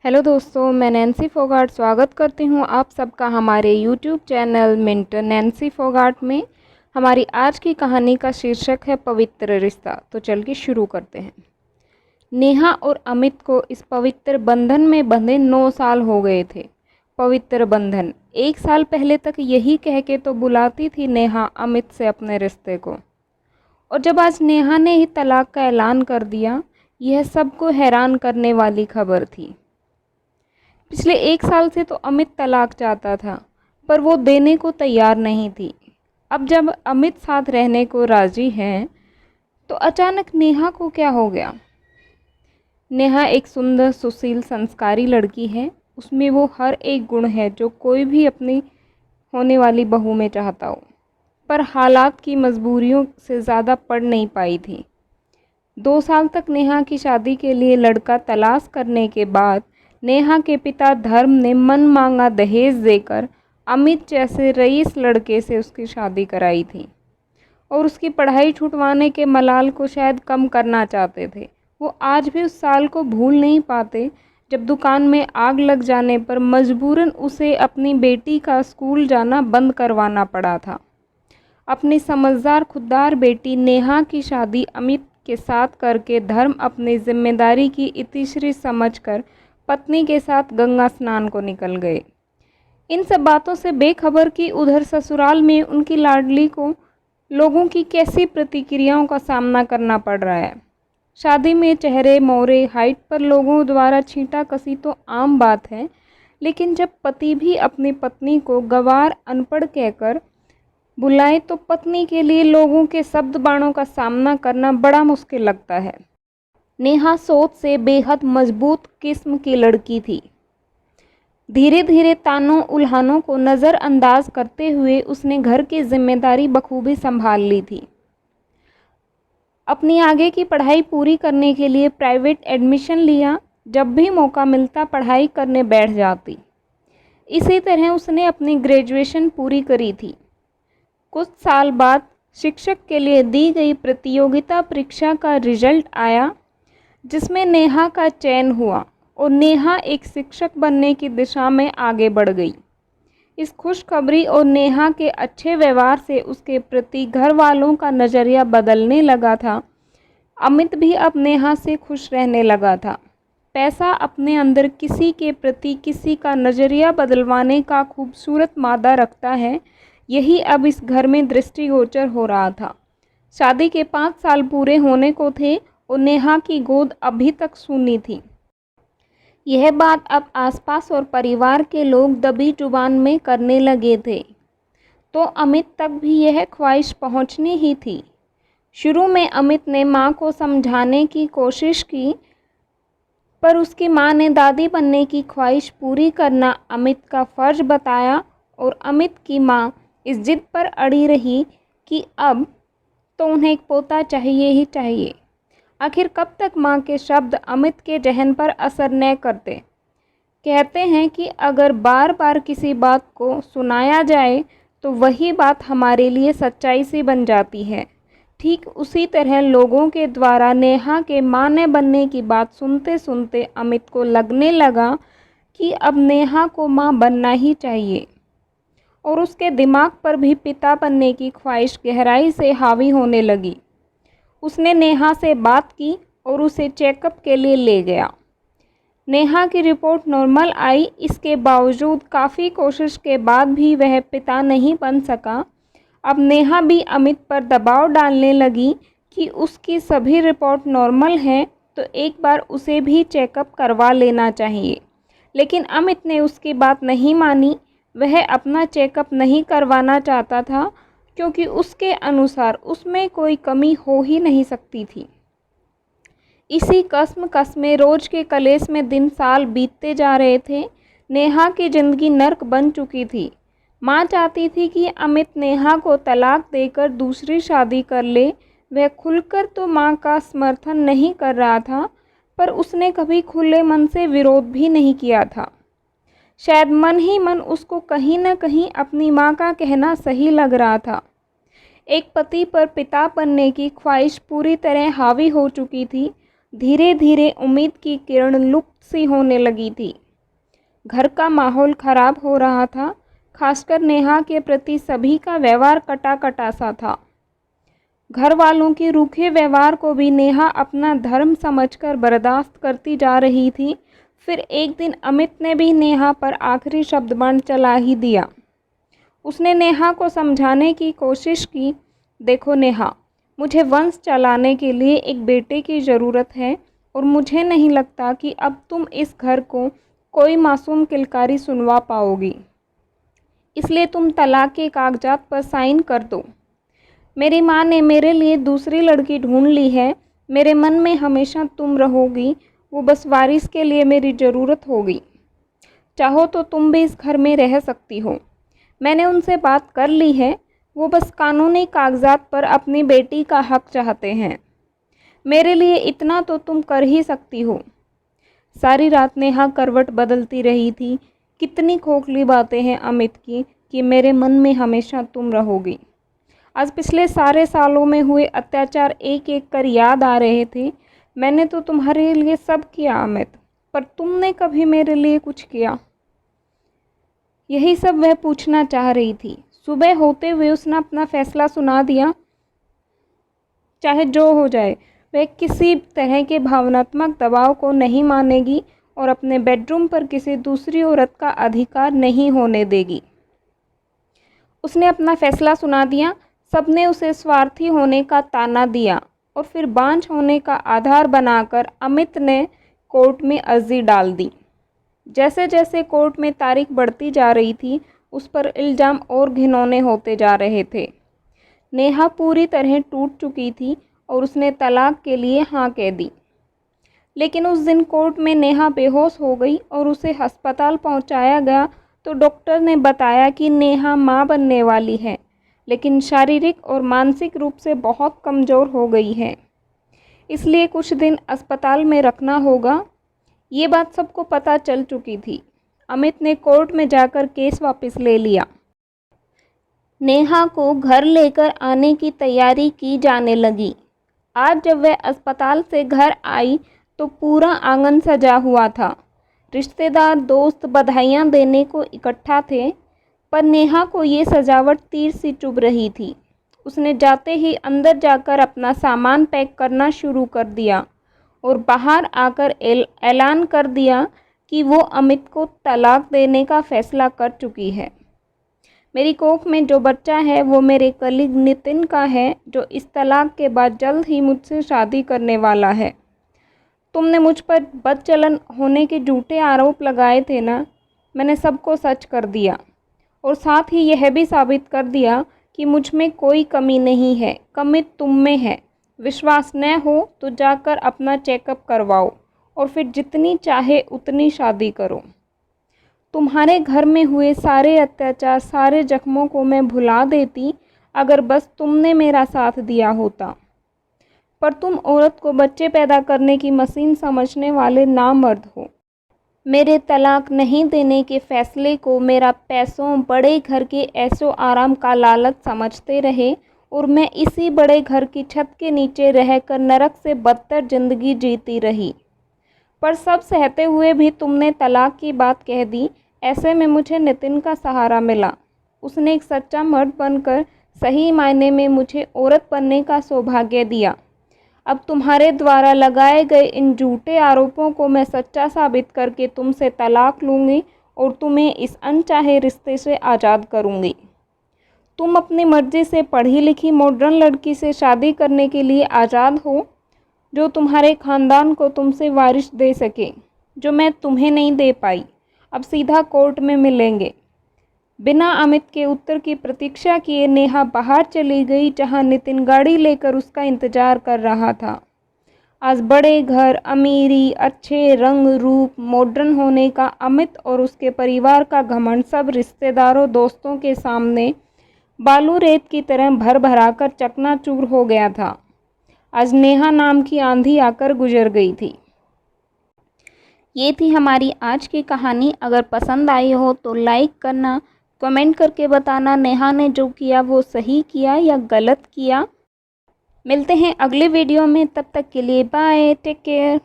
Hello दोस्तों, मैं Nancy Phogat स्वागत करती हूँ आप सबका हमारे YouTube channel Mint Nancy Phogat में। हमारी आज की कहानी का शीर्षक है पवित्र रिश्ता। तो चल के शुरू करते हैं। नेहा और अमित को इस पवित्र बंधन में बंधे 9 साल हो गए थे। पवित्र बंधन। 1 साल पहले तक यही कह के तो बुलाती थी नेहा अमित से अपने रिश्ते को, और जब आज नेहा ने ही तलाक का ऐलान कर दिया, यह सबको हैरान करने वाली खबर थी। पिछले 1 साल से तो अमित तलाक चाहता था, पर वो देने को तैयार नहीं थी। अब जब अमित साथ रहने को राजी है, तो अचानक नेहा को क्या हो गया। नेहा एक सुंदर, सुशील, संस्कारी लड़की है। उसमें वो हर एक गुण है जो कोई भी अपनी होने वाली बहू में चाहता हो, पर हालात की मजबूरियों से ज़्यादा पड़ नहीं पाई थी। 2 साल तक नेहा की शादी के लिए लड़का तलाश करने के बाद नेहा के पिता धर्म ने मन मांगा दहेज देकर अमित जैसे रईस लड़के से उसकी शादी कराई थी, और उसकी पढ़ाई छुटवाने के मलाल को शायद कम करना चाहते थे। वो आज भी उस साल को भूल नहीं पाते जब दुकान में आग लग जाने पर मजबूरन उसे अपनी बेटी का स्कूल जाना बंद करवाना पड़ा था। अपनी समझदार खुददार बेटी नेहा की शादी अमित के साथ करके धर्म अपनी जिम्मेदारी की इतिश्री समझकर पत्नी के साथ गंगा स्नान को निकल गए। इन सब बातों से बेखबर कि उधर ससुराल में उनकी लाडली को लोगों की कैसी प्रतिक्रियाओं का सामना करना पड़ रहा है। शादी में चेहरे मोहरे, हाइट पर लोगों द्वारा छींटा कसी तो आम बात है, लेकिन जब पति भी अपनी पत्नी को गंवार, अनपढ़ कहकर बुलाए तो पत्नी के लिए लोगों के शब्द बाणों का सामना करना बड़ा मुश्किल लगता है। नेहा सोच से बेहद मजबूत किस्म की लड़की थी। धीरे धीरे तानों उल्हानों को नज़रअंदाज करते हुए उसने घर की जिम्मेदारी बखूबी संभाल ली थी। अपनी आगे की पढ़ाई पूरी करने के लिए प्राइवेट एडमिशन लिया। जब भी मौका मिलता पढ़ाई करने बैठ जाती। इसी तरह उसने अपनी ग्रेजुएशन पूरी करी थी। कुछ साल बाद शिक्षक के लिए दी गई प्रतियोगिता परीक्षा का रिजल्ट आया, जिसमें नेहा का चयन हुआ और नेहा एक शिक्षक बनने की दिशा में आगे बढ़ गई। इस खुशखबरी और नेहा के अच्छे व्यवहार से उसके प्रति घर वालों का नज़रिया बदलने लगा था। अमित भी अब नेहा से खुश रहने लगा था। पैसा अपने अंदर किसी के प्रति किसी का नज़रिया बदलवाने का खूबसूरत मादा रखता है, यही अब इस घर में दृष्टिगोचर हो रहा था। शादी के 5 साल पूरे होने को थे और नेहा की गोद अभी तक सूनी थी। यह बात अब आसपास और परिवार के लोग दबी जुबान में करने लगे थे, तो अमित तक भी यह ख्वाहिश पहुंचनी ही थी। शुरू में अमित ने माँ को समझाने की कोशिश की, पर उसकी माँ ने दादी बनने की ख्वाहिश पूरी करना अमित का फ़र्ज बताया, और अमित की माँ इस जिद पर अड़ी रही कि अब तो उन्हें एक पोता चाहिए ही चाहिए। आखिर कब तक माँ के शब्द अमित के जहन पर असर न करते। कहते हैं कि अगर बार बार किसी बात को सुनाया जाए तो वही बात हमारे लिए सच्चाई सी बन जाती है। ठीक उसी तरह लोगों के द्वारा नेहा के माँ ने बनने की बात सुनते सुनते अमित को लगने लगा कि अब नेहा को माँ बनना ही चाहिए, और उसके दिमाग पर भी पिता बनने की ख्वाहिश गहराई से हावी होने लगी। उसने नेहा से बात की और उसे चेकअप के लिए ले गया। नेहा की रिपोर्ट नॉर्मल आई। इसके बावजूद काफ़ी कोशिश के बाद भी वह पिता नहीं बन सका। अब नेहा भी अमित पर दबाव डालने लगी कि उसकी सभी रिपोर्ट नॉर्मल हैं, तो एक बार उसे भी चेकअप करवा लेना चाहिए। लेकिन अमित ने उसकी बात नहीं मानी। वह अपना चेकअप नहीं करवाना चाहता था, क्योंकि उसके अनुसार उसमें कोई कमी हो ही नहीं सकती थी। इसी कश्मकश में रोज के कलेश में दिन साल बीतते जा रहे थे। नेहा की ज़िंदगी नर्क बन चुकी थी। माँ चाहती थी कि अमित नेहा को तलाक देकर दूसरी शादी कर ले। वह खुलकर तो माँ का समर्थन नहीं कर रहा था, पर उसने कभी खुले मन से विरोध भी नहीं किया था। शायद मन ही मन उसको कहीं न कहीं अपनी माँ का कहना सही लग रहा था। एक पति पर पिता बनने की ख्वाहिश पूरी तरह हावी हो चुकी थी। धीरे धीरे उम्मीद की किरण लुप्त सी होने लगी थी। घर का माहौल खराब हो रहा था, खासकर नेहा के प्रति सभी का व्यवहार कटा कटा सा था। घर वालों के रूखे व्यवहार को भी नेहा अपना धर्म समझकर बर्दाश्त करती जा रही थी। फिर एक दिन अमित ने भी नेहा पर आखिरी शब्द बाण चला ही दिया। उसने नेहा को समझाने की कोशिश की, देखो नेहा, मुझे वंश चलाने के लिए एक बेटे की ज़रूरत है और मुझे नहीं लगता कि अब तुम इस घर को कोई मासूम किलकारी सुनवा पाओगी। इसलिए तुम तलाक के कागजात पर साइन कर दो। मेरी माँ ने मेरे लिए दूसरी लड़की ढूंढ ली है। मेरे मन में हमेशा तुम रहोगी, वो बस वारिस के लिए मेरी ज़रूरत होगी। चाहो तो तुम भी इस घर में रह सकती हो। मैंने उनसे बात कर ली है, वो बस कानूनी कागजात पर अपनी बेटी का हक चाहते हैं। मेरे लिए इतना तो तुम कर ही सकती हो। सारी रात नेहा करवट बदलती रही थी। कितनी खोखली बातें हैं अमित की कि मेरे मन में हमेशा तुम रहोगी। आज पिछले सारे सालों में हुए अत्याचार एक एक कर याद आ रहे थे। मैंने तो तुम्हारे लिए सब किया अमित, पर तुमने कभी मेरे लिए कुछ किया? यही सब वह पूछना चाह रही थी। सुबह होते हुए उसने अपना फैसला सुना दिया। चाहे जो हो जाए, वह किसी तरह के भावनात्मक दबाव को नहीं मानेगी और अपने बेडरूम पर किसी दूसरी औरत का अधिकार नहीं होने देगी। उसने अपना फैसला सुना दिया। सबने उसे स्वार्थी होने का ताना दिया और फिर बांझ होने का आधार बनाकर अमित ने कोर्ट में अर्जी डाल दी। जैसे जैसे कोर्ट में तारीख बढ़ती जा रही थी, उस पर इल्ज़ाम और घिनौने होते जा रहे थे। नेहा पूरी तरह टूट चुकी थी और उसने तलाक के लिए हाँ कह दी। लेकिन उस दिन कोर्ट में नेहा बेहोश हो गई और उसे अस्पताल पहुंचाया गया तो डॉक्टर ने बताया कि नेहा मां बनने वाली है, लेकिन शारीरिक और मानसिक रूप से बहुत कमज़ोर हो गई है, इसलिए कुछ दिन अस्पताल में रखना होगा। ये बात सबको पता चल चुकी थी। अमित ने कोर्ट में जाकर केस वापस ले लिया। नेहा को घर लेकर आने की तैयारी की जाने लगी। आज जब वह अस्पताल से घर आई तो पूरा आंगन सजा हुआ था। रिश्तेदार दोस्त बधाइयाँ देने को इकट्ठा थे, पर नेहा को ये सजावट तीर सी चुभ रही थी। उसने जाते ही अंदर जाकर अपना सामान पैक करना शुरू कर दिया और बाहर आकर ऐलान कर दिया कि वो अमित को तलाक देने का फैसला कर चुकी है। मेरी कोख में जो बच्चा है वो मेरे कलीग नितिन का है, जो इस तलाक के बाद जल्द ही मुझसे शादी करने वाला है। तुमने मुझ पर बदचलन होने के झूठे आरोप लगाए थे ना, मैंने सबको सच कर दिया और साथ ही यह भी साबित कर दिया कि मुझ में कोई कमी नहीं है, कमी तुम में है। विश्वास न हो तो जाकर अपना चेकअप करवाओ और फिर जितनी चाहे उतनी शादी करो। तुम्हारे घर में हुए सारे अत्याचार, सारे जख्मों को मैं भुला देती अगर बस तुमने मेरा साथ दिया होता, पर तुम औरत को बच्चे पैदा करने की मशीन समझने वाले नामर्द हो। मेरे तलाक नहीं देने के फैसले को मेरा पैसों, बड़े घर के ऐशो आराम का लालच समझते रहे और मैं इसी बड़े घर की छत के नीचे रहकर नरक से बदतर जिंदगी जीती रही। पर सब सहते हुए भी तुमने तलाक की बात कह दी। ऐसे में मुझे नितिन का सहारा मिला। उसने एक सच्चा मर्द बनकर सही मायने में मुझे औरत बनने का सौभाग्य दिया। अब तुम्हारे द्वारा लगाए गए इन झूठे आरोपों को मैं सच्चा साबित करके तुमसे तलाक लूँगी और तुम्हें इस अनचाहे रिश्ते से आज़ाद करूँगी। तुम अपनी मर्जी से पढ़ी लिखी मॉडर्न लड़की से शादी करने के लिए आज़ाद हो, जो तुम्हारे ख़ानदान को तुमसे वारिस दे सके, जो मैं तुम्हें नहीं दे पाई। अब सीधा कोर्ट में मिलेंगे। बिना अमित के उत्तर की प्रतीक्षा किए नेहा बाहर चली गई, जहां नितिन गाड़ी लेकर उसका इंतजार कर रहा था। आज बड़े घर, अमीरी, अच्छे रंग रूप, मॉडर्न होने का अमित और उसके परिवार का घमंड सब रिश्तेदारों दोस्तों के सामने बालू रेत की तरह भर भराकर चकनाचूर हो गया था। आज नेहा नाम की आंधी आकर गुजर गई थी। ये थी हमारी आज की कहानी। अगर पसंद आई हो तो लाइक करना, कमेंट करके बताना नेहा ने जो किया वो सही किया या गलत किया। मिलते हैं अगले वीडियो में, तब तक के लिए बाय, टेक केयर।